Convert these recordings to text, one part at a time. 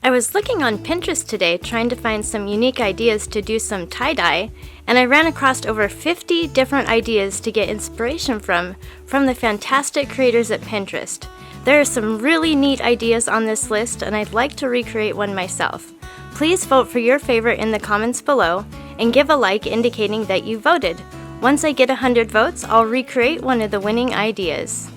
I was looking on Pinterest today trying to find some unique ideas to do some tie-dye, and I ran across over 50 different ideas to get inspiration from the fantastic creators at Pinterest. There are some really neat ideas on this list, and I'd like to recreate one myself. Please vote for your favorite in the comments below, and give a like indicating that you voted. Once I get 100 votes, I'll recreate one of the winning ideas.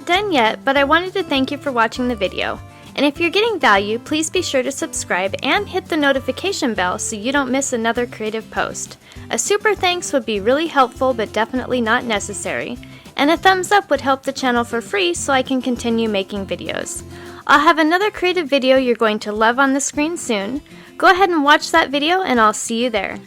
done yet, but I wanted to thank you for watching the video. And if you're getting value, please be sure to subscribe and hit the notification bell so you don't miss another creative post. A super thanks would be really helpful but definitely not necessary. And a thumbs up would help the channel for free so I can continue making videos. I'll have another creative video you're going to love on the screen soon. Go ahead and watch that video and I'll see you there.